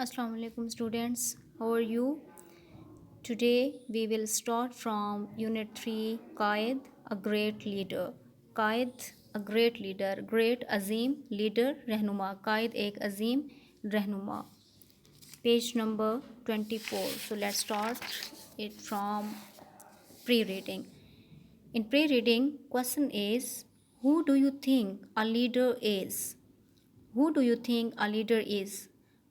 Assalamu alaikum students. How are you? Today we will start from Unit 3 Qaid, a great leader. Qaid, a great leader. Great Azim, leader, Rehnuma. Qaid ek Azim, Rehnuma. Page number 24. So let's start it from pre-reading. In pre-reading, question is, who do you think a leader is? Who do you think a leader is?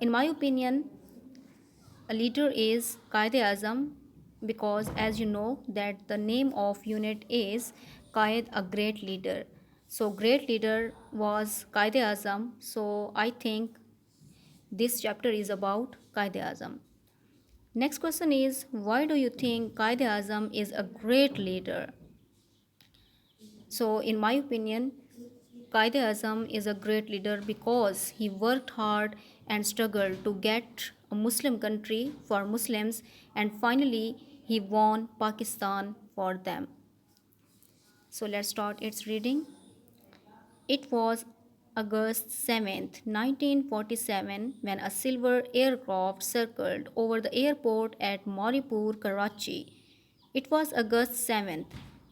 In my opinion, a leader is Qaid-e-Azam because as you know that the name of unit is Qaid, a great leader. So great leader was Qaid-e-Azam. So I think this chapter is about Qaid-e-Azam. Next question is, why do you think Qaid-e-Azam is a great leader? So in my opinion, Qaid-e-Azam is a great leader because he worked hard and struggled to get a Muslim country for Muslims, and finally he won Pakistan for them. So let's start its reading. It was August 7th, 1947 when a silver aircraft circled over the airport at Moripur, Karachi. It was August 7th.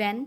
when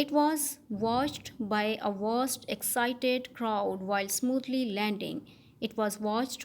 It was watched by a vast excited crowd while smoothly landing. It was watched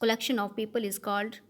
collection of people is called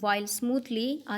while smoothly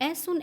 As soon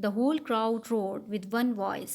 the whole crowd roared with one voice.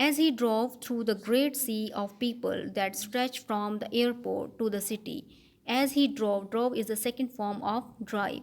As he drove through the great sea of people that stretched from the airport to the city. As he drove is the second form of drive.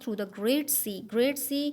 through the great sea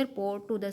airport to the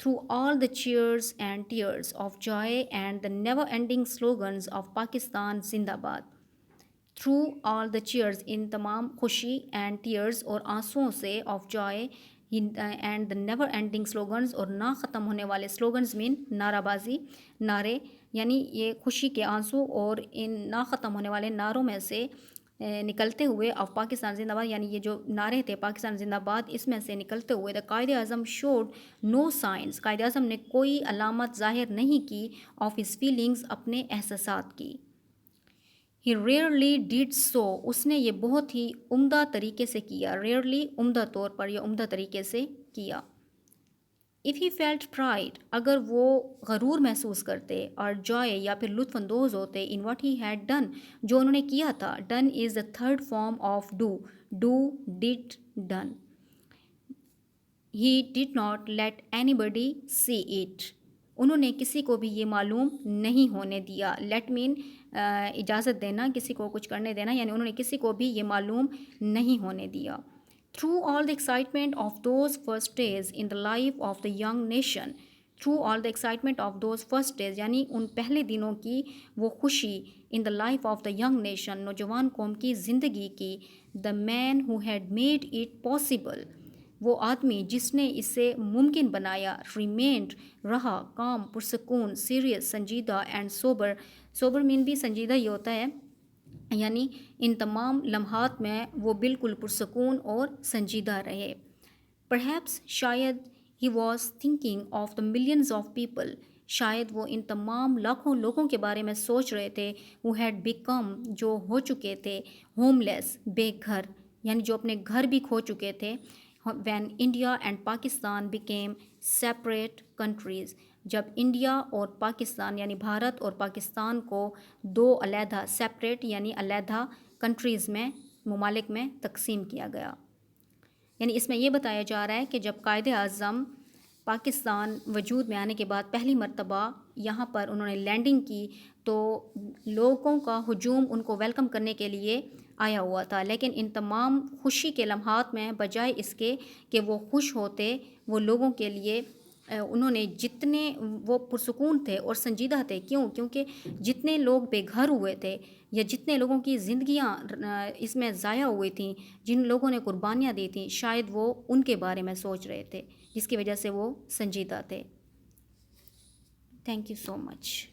through all the cheers and tears of joy and the never ending slogans of Pakistan Zindabad. Through all the cheers, ان تمام خوشی and tears اور آنسوؤں سے، of joy and the never ending slogans, اور نہ ختم ہونے والے سلوگنز مین نعرہ بازی، نعرے، یعنی یہ خوشی کے آنسو اور ان نہ ختم ہونے والے نعروں میں سے نکلتے ہوئے آف پاکستان زندہ باد، یعنی یہ جو نعرے تھے پاکستان زندہ باد، اس میں سے نکلتے ہوئے دا Quaid Azam should know science, Quaid Azam نے کوئی علامت ظاہر نہیں کی آف ہز فیلنگز، اپنے احساسات کی. He rarely did so، اس نے یہ بہت ہی عمدہ طریقے سے کیا. ریئرلی عمدہ طور پر یا عمدہ طریقے سے کیا. If he felt pride، اگر وہ غرور محسوس کرتے، اور joy یا پھر لطف اندوز ہوتے in what he had done، جو انہوں نے کیا تھا. Done is the third form of do. Do, did, done. He did not let anybody see it، انہوں نے کسی کو بھی یہ معلوم نہیں ہونے دیا. لیٹ مین اجازت دینا، کسی کو کچھ کرنے دینا، یعنی انہوں نے کسی کو بھی یہ معلوم نہیں ہونے دیا. Through all the excitement of those first days in the life of the young nation, through all the excitement of those first days, یعنی ان پہلے دنوں کی وہ خوشی، in the life of the young nation, نوجوان قوم کی زندگی کی. The man who had made it possible, وہ آدمی جس نے اسے ممکن بنایا. ریمینڈ، رہا، کام، پرسکون، سیریس، سنجیدہ، اینڈ سوبر. سوبر مین بھی سنجیدہ ہی ہوتا ہے، یعنی ان تمام لمحات میں وہ بالکل پرسکون اور سنجیدہ رہے. پرہیپس، شاید، he was thinking of the millions of people, شاید وہ ان تمام لاکھوں لوگوں کے بارے میں سوچ رہے تھے. who had become، جو ہو چکے تھے. ہوم لیس، بے گھر، یعنی جو اپنے گھر بھی کھو چکے تھے. when India and Pakistan became separate countries، جب انڈیا اور پاکستان یعنی بھارت اور پاکستان کو دو علیحدہ، سیپریٹ یعنی علیحدہ کنٹریز میں، ممالک میں تقسیم کیا گیا. یعنی اس میں یہ بتایا جا رہا ہے کہ جب قائد اعظم پاکستان وجود میں آنے کے بعد پہلی مرتبہ یہاں پر انہوں نے لینڈنگ کی، تو لوگوں کا ہجوم ان کو ویلکم کرنے کے لیے آیا ہوا تھا. لیکن ان تمام خوشی کے لمحات میں، بجائے اس کے کہ وہ خوش ہوتے، وہ لوگوں کے لیے انہوں نے جتنے وہ پرسکون تھے اور سنجیدہ تھے. کیونکہ جتنے لوگ بے گھر ہوئے تھے، یا جتنے لوگوں کی زندگیاں اس میں ضائع ہوئی تھیں، جن لوگوں نے قربانیاں دی تھیں، شاید وہ ان کے بارے میں سوچ رہے تھے، جس کی وجہ سے وہ سنجیدہ تھے. Thank you so much.